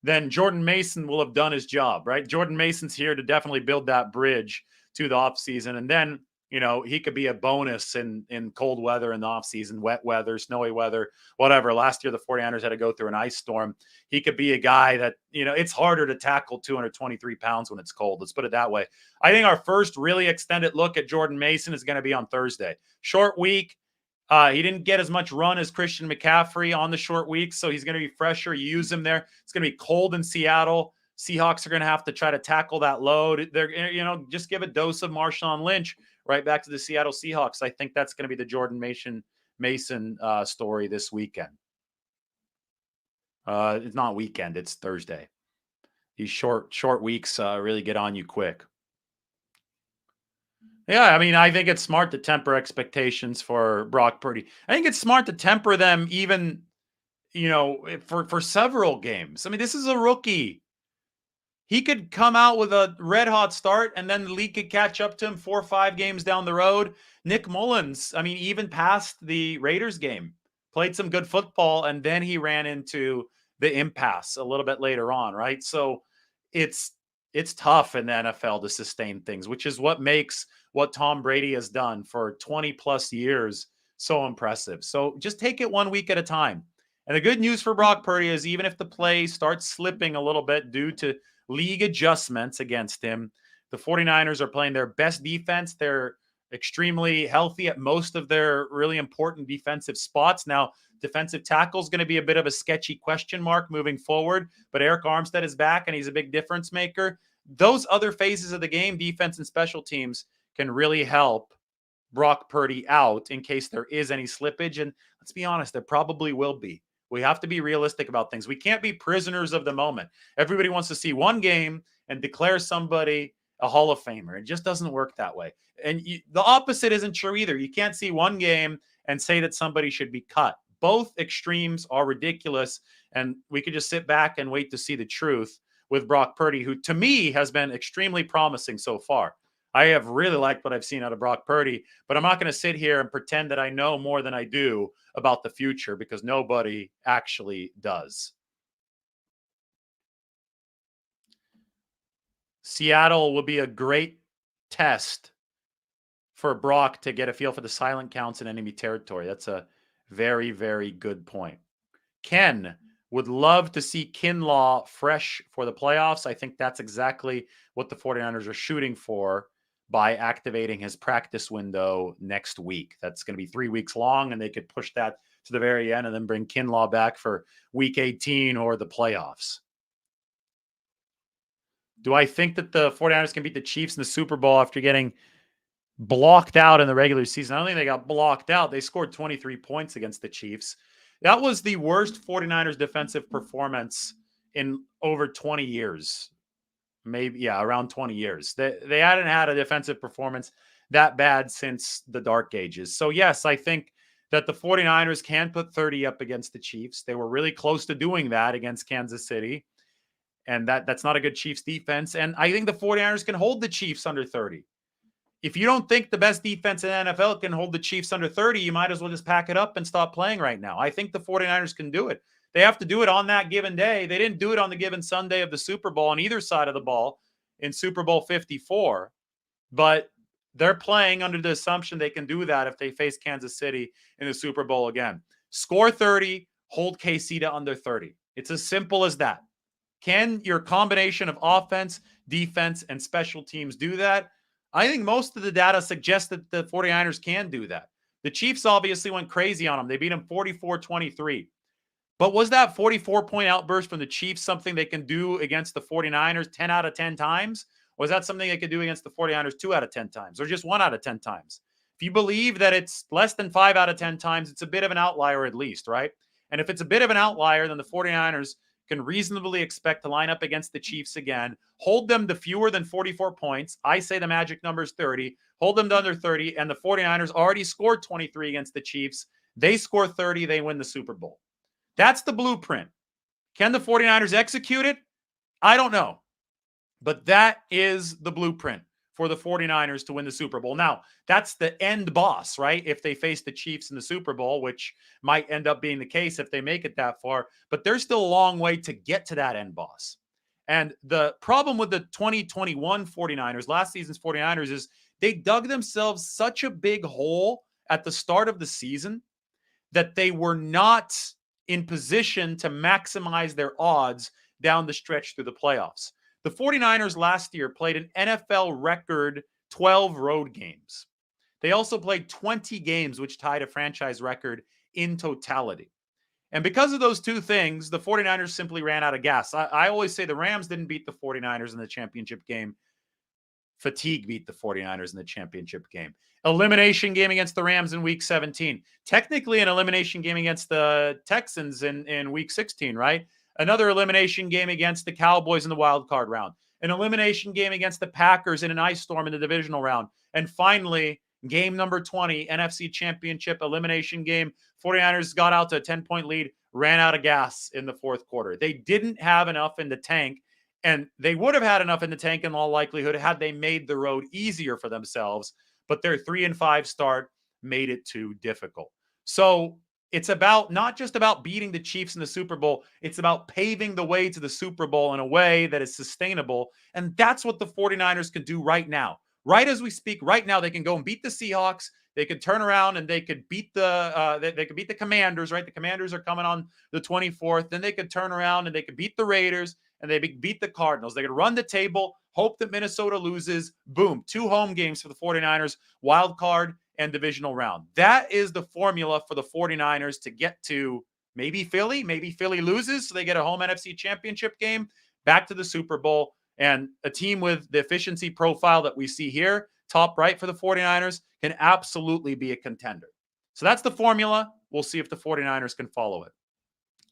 then Jordan Mason will have done his job, right? Jordan Mason's here to definitely build that bridge to the offseason. And then, you know, he could be a bonus in cold weather in the offseason, wet weather, snowy weather, whatever. Last year, the 49ers had to go through an ice storm. He could be a guy that, you know, it's harder to tackle 223 pounds when it's cold. Let's put it that way. I think our first really extended look at Jordan Mason is going to be on Thursday. Short week. He didn't get as much run as Christian McCaffrey on the short week, so he's going to be fresher. You use him there. It's going to be cold in Seattle. Seahawks are going to have to try to tackle that load. They're, you know, just give a dose of Marshawn Lynch right back to the Seattle Seahawks. I think that's going to be the Jordan Mason story this weekend. It's not weekend. It's Thursday. These short weeks really get on you quick. Yeah, I mean, I think it's smart to temper expectations for Brock Purdy. I think it's smart to temper them even, you know, for several games. I mean, this is a rookie. He could come out with a red hot start and then the league could catch up to him 4 or 5 games down the road. Nick Mullins, I mean, even past the Raiders game, played some good football and then he ran into the impasse a little bit later on, right? So it's tough in the NFL to sustain things, which is what makes what Tom Brady has done for 20 plus years so impressive. So just take it 1 week at a time. And the good news for Brock Purdy is even if the play starts slipping a little bit due to league adjustments against him, the 49ers are playing their best defense. They're extremely healthy at most of their really important defensive spots. Now, defensive tackle is going to be a bit of a sketchy question mark moving forward, but Eric Armstead is back and he's a big difference maker. Those other phases of the game, defense and special teams, can really help Brock Purdy out in case there is any slippage. And let's be honest, there probably will be. We have to be realistic about things. We can't be prisoners of the moment. Everybody wants to see one game and declare somebody a Hall of Famer. It just doesn't work that way. And the opposite isn't true either. You can't see one game and say that somebody should be cut. Both extremes are ridiculous, and we could just sit back and wait to see the truth with Brock Purdy, who to me has been extremely promising so far. I have really liked what I've seen out of Brock Purdy, but I'm not going to sit here and pretend that I know more than I do about the future because nobody actually does. Seattle will be a great test for Brock to get a feel for the silent counts in enemy territory. That's a very, very good point. Ken would love to see Kinlaw fresh for the playoffs. I think that's exactly what the 49ers are shooting for by activating his practice window next week. That's going to be 3 weeks long, and they could push that to the very end and then bring Kinlaw back for week 18 or the playoffs. Do I think that the 49ers can beat the Chiefs in the Super Bowl after getting blocked out in the regular season? I don't think they got blocked out. They scored 23 points against the Chiefs. That was the worst 49ers defensive performance in over 20 years. Maybe, yeah, around 20 years. They hadn't had a defensive performance that bad since the dark ages. So, yes, I think that the 49ers can put 30 up against the Chiefs. They were really close to doing that against Kansas City. And that's not a good Chiefs defense. And I think the 49ers can hold the Chiefs under 30. if you don't think the best defense in the NFL can hold the Chiefs under 30, you might as well just pack it up and stop playing right now. I think the 49ers can do it. They have to do it on that given day. They didn't do it on the given Sunday of the Super Bowl on either side of the ball in Super Bowl 54, but they're playing under the assumption they can do that if they face Kansas City in the Super Bowl again. Score 30, hold KC to under 30. It's as simple as that. Can your combination of offense, defense, and special teams do that? I think most of the data suggests that the 49ers can do that. The Chiefs obviously went crazy on them. They beat them 44-23. But was that 44-point outburst from the Chiefs something they can do against the 49ers 10 out of 10 times? Or is that something they could do against the 49ers 2 out of 10 times or just 1 out of 10 times? If you believe that it's less than 5 out of 10 times, it's a bit of an outlier at least, right? And if it's a bit of an outlier, then the 49ers can reasonably expect to line up against the Chiefs again, hold them to fewer than 44 points. I say the magic number is 30. Hold them to under 30, and the 49ers already scored 23 against the Chiefs. They score 30, they win the Super Bowl. That's the blueprint. Can the 49ers execute it? I don't know. But that is the blueprint for the 49ers to win the Super Bowl. Now, that's the end boss, right? If they face the Chiefs in the Super Bowl, which might end up being the case if they make it that far. But there's still a long way to get to that end boss. And the problem with the 2021 49ers, last season's 49ers, is they dug themselves such a big hole at the start of the season that they were not in position to maximize their odds down the stretch through the playoffs. The 49ers last year played an NFL record 12 road games. They also played 20 games, which tied a franchise record in totality. And because of those two things, the 49ers simply ran out of gas. I always say the Rams didn't beat the 49ers in the championship game. Fatigue beat the 49ers in the championship game. Elimination game against the Rams in week 17. Technically an elimination game against the Texans in week 16, right? Another elimination game against the Cowboys in the wild card round. An elimination game against the Packers in an ice storm in the divisional round. And finally, game number 20, NFC Championship elimination game. 49ers got out to a 10-point lead, ran out of gas in the fourth quarter. They didn't have enough in the tank, and they would have had enough in the tank in all likelihood had they made the road easier for themselves, but their 3-5 start made it too difficult. So it's about not just about beating the Chiefs in the Super Bowl. It's about paving the way to the Super Bowl in a way that is sustainable. And that's what the 49ers can do right now. Right as we speak, right now, they can go and beat the Seahawks. They could turn around and they could beat the Commanders, right? The Commanders are coming on the 24th. Then they could turn around and they could beat the Raiders and they beat the Cardinals. They could run the table, hope that Minnesota loses. Boom, 2 home games for the 49ers, wild card and divisional round. That is the formula for the 49ers to get to maybe Philly. Maybe Philly loses, so they get a home NFC Championship game, back to the Super Bowl. And a team with the efficiency profile that we see here, top right for the 49ers, can absolutely be a contender. So that's the formula. We'll see if the 49ers can follow it.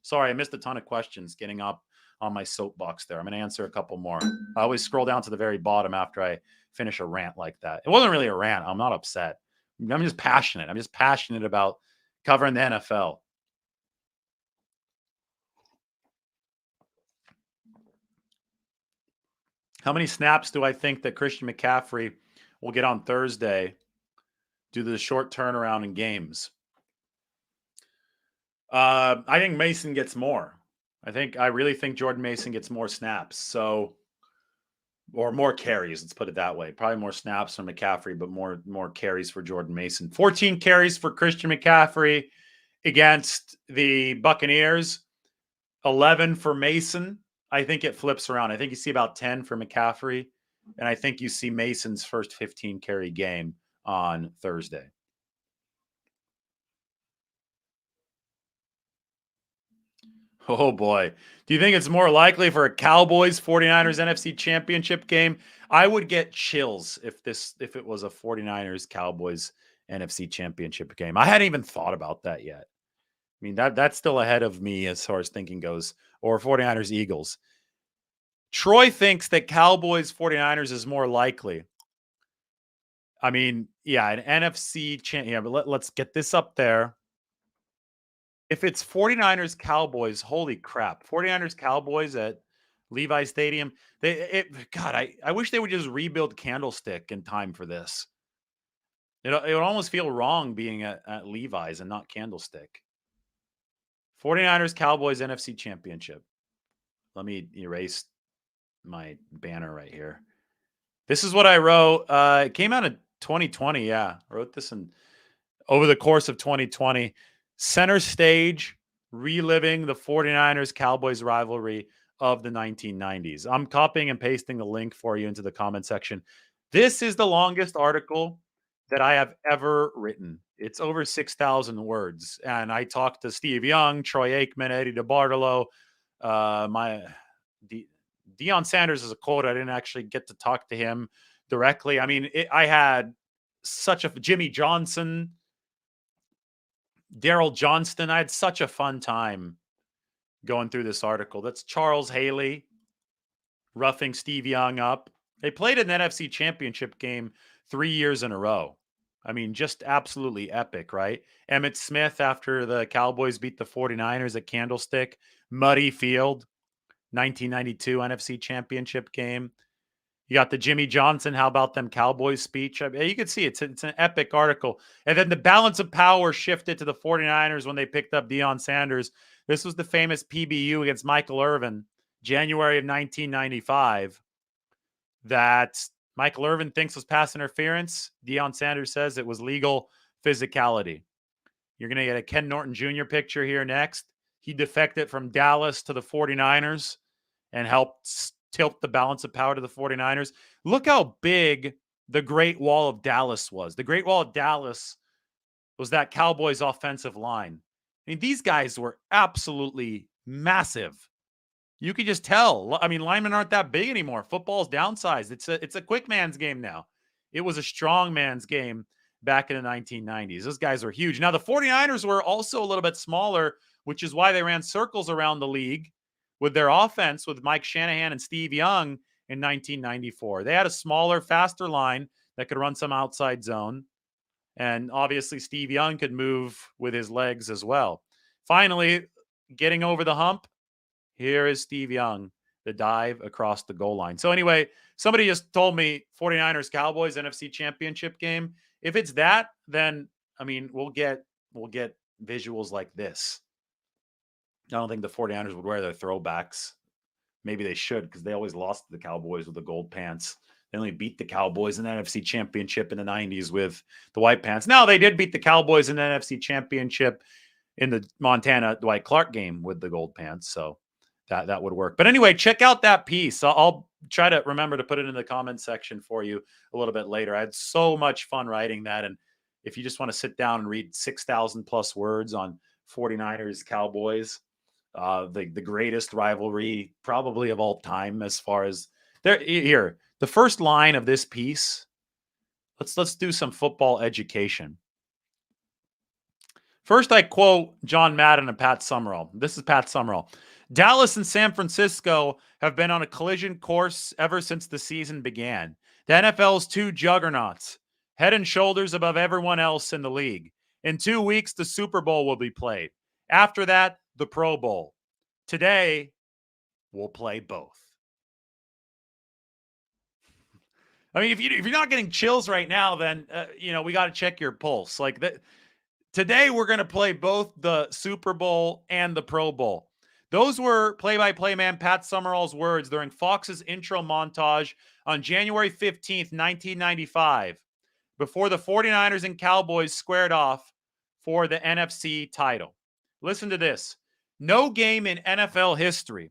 Sorry, I missed a ton of questions getting up on my soapbox there. I'm going to answer a couple more. I always scroll down to the very bottom after I finish a rant like that. It wasn't really a rant. I'm not upset. I'm just passionate. I'm just passionate about covering the NFL. How many snaps do I think that Christian McCaffrey will get on Thursday due to the short turnaround in games? I think Mason gets more. I really think Jordan Mason gets more snaps. Or more carries, let's put it that way. Probably more snaps for McCaffrey, but more carries for Jordan Mason. 14 carries for Christian McCaffrey against the Buccaneers, 11 for Mason. I think it flips around. I think you see about 10 for McCaffrey, and I think you see Mason's first 15 carry game on Thursday. Oh boy. Do you think it's more likely for a Cowboys 49ers NFC Championship game? I would get chills if it was a 49ers Cowboys NFC Championship game. I hadn't even thought about that yet. I mean, that's still ahead of me as far as thinking goes, or 49ers Eagles. Troy thinks that Cowboys 49ers is more likely. I mean, yeah, an NFC but let's get this up there. If it's 49ers Cowboys, holy crap. 49ers Cowboys at Levi Stadium. God, I wish they would just rebuild Candlestick in time for this. It would almost feel wrong being at Levi's and not Candlestick. 49ers, Cowboys, NFC Championship. Let me erase my banner right here. This is what I wrote. It came out in 2020. Yeah, I wrote this over the course of 2020. Center stage, reliving the 49ers Cowboys rivalry of the 1990s. I'm copying and pasting the link for you into the comment section. This is the longest article that I have ever written. It's over 6,000 words. And I talked to Steve Young, Troy Aikman, Eddie DeBartolo, Deion Sanders is a quote. I didn't actually get to talk to him directly. I mean, I had such a Jimmy Johnson, Daryl Johnston. I had such a fun time going through this article. That's Charles Haley roughing Steve Young up. They played an NFC Championship game 3 years in a row. I mean, just absolutely epic, right? Emmitt Smith after the Cowboys beat the 49ers at Candlestick, muddy field, 1992 NFC Championship game. You got the Jimmy Johnson, how about them Cowboys speech. I mean, you can see it's an epic article. And then the balance of power shifted to the 49ers when they picked up Deion Sanders. This was the famous PBU against Michael Irvin, January of 1995, that Michael Irvin thinks was pass interference. Deion Sanders says it was legal physicality. You're going to get a Ken Norton Jr. picture here next. He defected from Dallas to the 49ers and helped tilt the balance of power to the 49ers. Look how big the Great Wall of Dallas was. The Great Wall of Dallas was that Cowboys offensive line. I mean, these guys were absolutely massive. You could just tell. I mean, linemen aren't that big anymore. Football's downsized. It's a quick man's game now. It was a strong man's game back in the 1990s. Those guys were huge. Now, the 49ers were also a little bit smaller, which is why they ran circles around the league with their offense with Mike Shanahan and Steve Young in 1994. They had a smaller, faster line that could run some outside zone. And obviously, Steve Young could move with his legs as well. Finally, getting over the hump, here is Steve Young, the dive across the goal line. So anyway, somebody just told me 49ers Cowboys NFC Championship game. If it's that, then I mean, we'll get visuals like this. I don't think the 49ers would wear their throwbacks. Maybe they should, because they always lost to the Cowboys with the gold pants. They only beat the Cowboys in the NFC Championship in the 90s with the white pants. Now, they did beat the Cowboys in the NFC Championship in the Montana Dwight Clark game with the gold pants. So that would work. But anyway, check out that piece. I'll try to remember to put it in the comment section for you a little bit later. I had so much fun writing that. And if you just want to sit down and read 6,000 plus words on 49ers Cowboys, the greatest rivalry probably of all time, as far as here, the first line of this piece. Let's do some football education. First, I quote John Madden and Pat Summerall. This is Pat Summerall. Dallas and San Francisco have been on a collision course ever since the season began. The NFL's two juggernauts, head and shoulders above everyone else in the league. In 2 weeks, the Super Bowl will be played. After that, the Pro Bowl. Today, we'll play both. I mean, if you're not getting chills right now, then we got to check your pulse. Like that. Today, we're going to play both the Super Bowl and the Pro Bowl. Those were play-by-play man Pat Summerall's words during Fox's intro montage on January 15th, 1995, before the 49ers and Cowboys squared off for the NFC title. Listen to this. No game in NFL history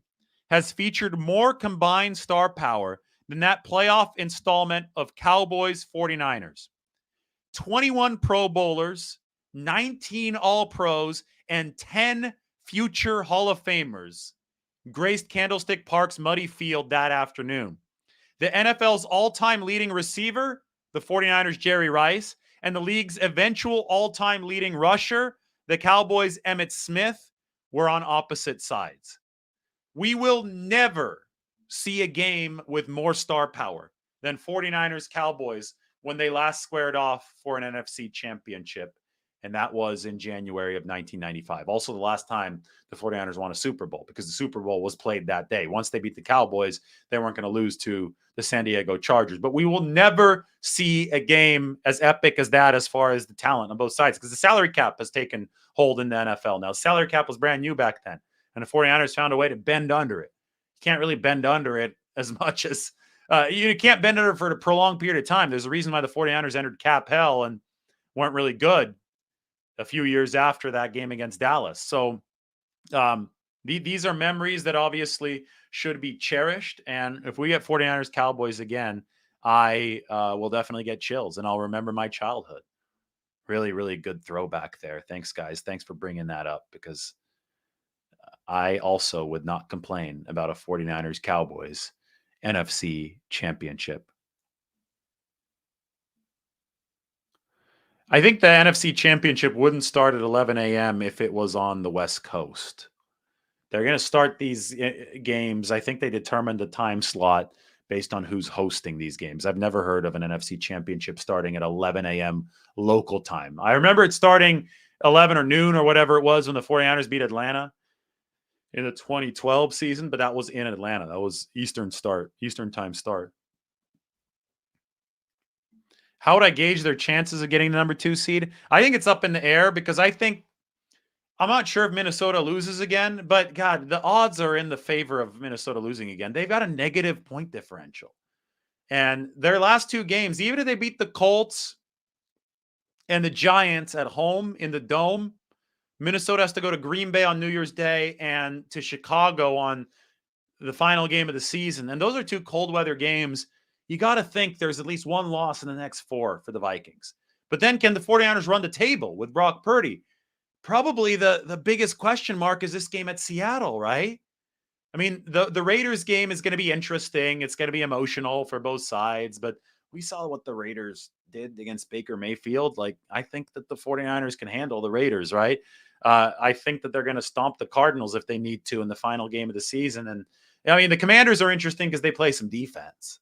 has featured more combined star power than that playoff installment of Cowboys 49ers. 21 Pro Bowlers, 19 All-Pros, and 10 future Hall of Famers graced Candlestick Park's muddy field that afternoon. The NFL's all-time leading receiver, the 49ers' Jerry Rice, and the league's eventual all-time leading rusher, the Cowboys' Emmitt Smith, were on opposite sides. We will never see a game with more star power than 49ers Cowboys when they last squared off for an NFC championship. And that was in January of 1995. Also, the last time the 49ers won a Super Bowl, because the Super Bowl was played that day. Once they beat the Cowboys, they weren't going to lose to the San Diego Chargers. But we will never see a game as epic as that as far as the talent on both sides, because the salary cap has taken hold in the NFL now. The salary cap was brand new back then, and the 49ers found a way to bend under it. You can't really bend under it as much as you can't bend under it for a prolonged period of time. There's a reason why the 49ers entered cap hell and weren't really good a few years after that game against Dallas. So these are memories that obviously should be cherished. And if we get 49ers Cowboys again, I will definitely get chills and I'll remember my childhood. Really, really good throwback there. Thanks, guys. Thanks for bringing that up, because I also would not complain about a 49ers Cowboys NFC championship. I think the NFC Championship wouldn't start at 11 a.m. if it was on the West Coast. They're going to start these games. I think they determined the time slot based on who's hosting these games. I've never heard of an NFC Championship starting at 11 a.m. local time. I remember it starting 11 or noon or whatever it was when the 49ers beat Atlanta in the 2012 season, but that was in Atlanta. That was Eastern time start. How would I gauge their chances of getting the number 2 seed? I think it's up in the air, because I'm not sure if Minnesota loses again, but God, the odds are in the favor of Minnesota losing again. They've got a negative point differential. And their last 2 games, even if they beat the Colts and the Giants at home in the Dome, Minnesota has to go to Green Bay on New Year's Day and to Chicago on the final game of the season. And those are 2 cold weather games. You got to think there's at least 1 loss in the next 4 for the Vikings. But then can the 49ers run the table with Brock Purdy? Probably the biggest question mark is this game at Seattle, right? I mean, the Raiders game is going to be interesting. It's going to be emotional for both sides, but we saw what the Raiders did against Baker Mayfield. Like, I think that the 49ers can handle the Raiders, right? I think that they're going to stomp the Cardinals if they need to in the final game of the season. And I mean, the Commanders are interesting because they play some defense,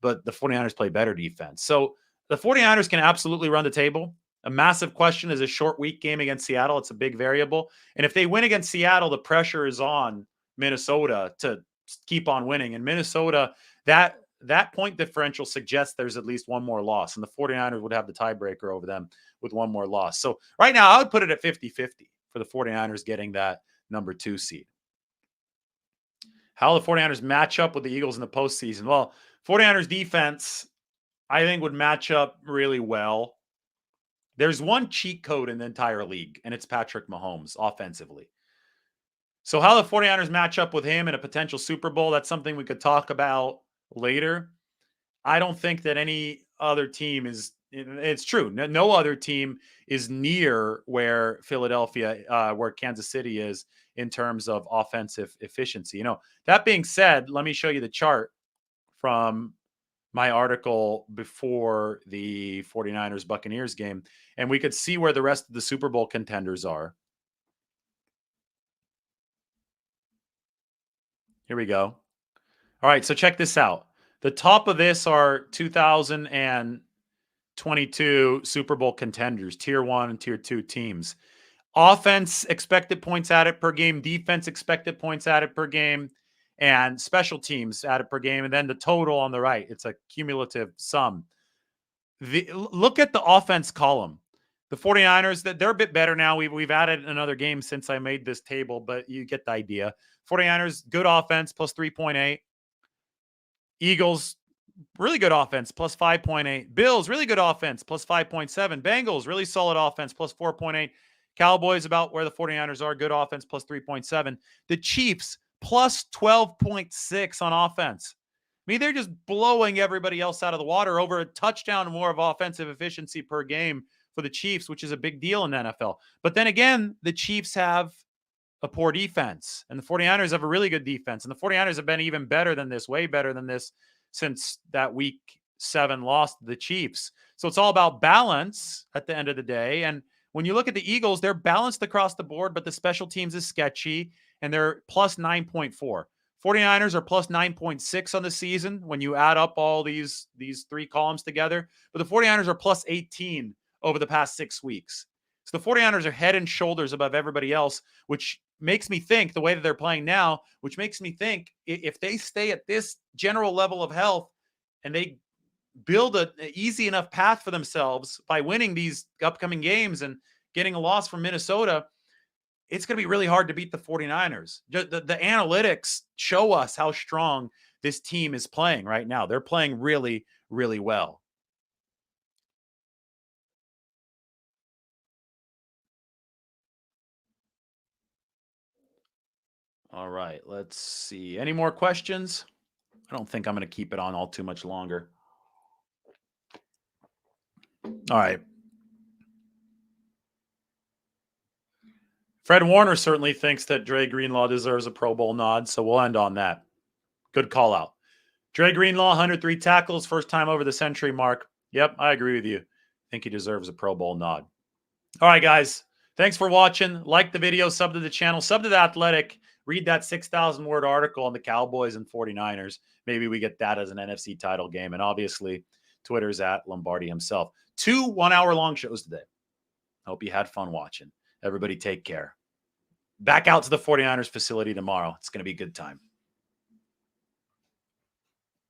but the 49ers play better defense. So the 49ers can absolutely run the table. A massive question is a short week game against Seattle. It's a big variable. And if they win against Seattle, the pressure is on Minnesota to keep on winning. And Minnesota, that point differential suggests there's at least 1 more loss. And the 49ers would have the tiebreaker over them with 1 more loss. So right now, I would put it at 50-50 for the 49ers getting that number 2 seed. How the 49ers match up with the Eagles in the postseason? Well, 49ers defense, I think, would match up really well. There's one cheat code in the entire league, and it's Patrick Mahomes offensively. So how the 49ers match up with him in a potential Super Bowl, that's something we could talk about later. I don't think that any other team is, it's true, no other team is near where Philadelphia, where Kansas City is in terms of offensive efficiency. You know, that being said, let me show you the chart from my article before the 49ers Buccaneers game, and we could see where the rest of the Super Bowl contenders are. Here we go. All right, so check this out. The top of this are 2022 Super Bowl contenders, tier 1 and tier 2 teams. Offense expected points added per game, defense expected points added per game, and special teams added per game, and then the total on the right. It's a cumulative sum. Look at the offense column. The 49ers, they're a bit better now. We've added another game since I made this table, but you get the idea. 49ers, good offense, plus 3.8. Eagles, really good offense, plus 5.8. Bills, really good offense, plus 5.7. Bengals, really solid offense, plus 4.8. Cowboys, about where the 49ers are, good offense, plus 3.7. The Chiefs, plus 12.6 on offense. I mean, they're just blowing everybody else out of the water. Over a touchdown more of offensive efficiency per game for the Chiefs, which is a big deal in the NFL. But then again, the Chiefs have a poor defense, and the 49ers have a really good defense. And the 49ers have been even better than this, way better than this, since that week 7 loss to the Chiefs. So it's all about balance at the end of the day. And when you look at the Eagles, they're balanced across the board, but the special teams is sketchy, and they're plus 9.4. 49ers are plus 9.6 on the season when you add up all these 3 columns together. But the 49ers are plus 18 over the past 6 weeks. So the 49ers are head and shoulders above everybody else, which makes me think the way that they're playing now, which makes me think if they stay at this general level of health and they build an easy enough path for themselves by winning these upcoming games and getting a loss from Minnesota, it's going to be really hard to beat the 49ers. The analytics show us how strong this team is playing right now. They're playing really, really well. All right, let's see. Any more questions? I don't think I'm going to keep it on all too much longer. All right. Fred Warner certainly thinks that Dre Greenlaw deserves a Pro Bowl nod, so we'll end on that. Good call out. Dre Greenlaw, 103 tackles, first time over the century mark. Yep, I agree with you. I think he deserves a Pro Bowl nod. All right, guys. Thanks for watching. Like the video, sub to the channel, sub to The Athletic. Read that 6,000 word article on the Cowboys and 49ers. Maybe we get that as an NFC title game. And obviously, Twitter's at Lombardi himself. 2 1-hour long shows today. Hope you had fun watching. Everybody take care. Back out to the 49ers facility tomorrow. It's going to be a good time.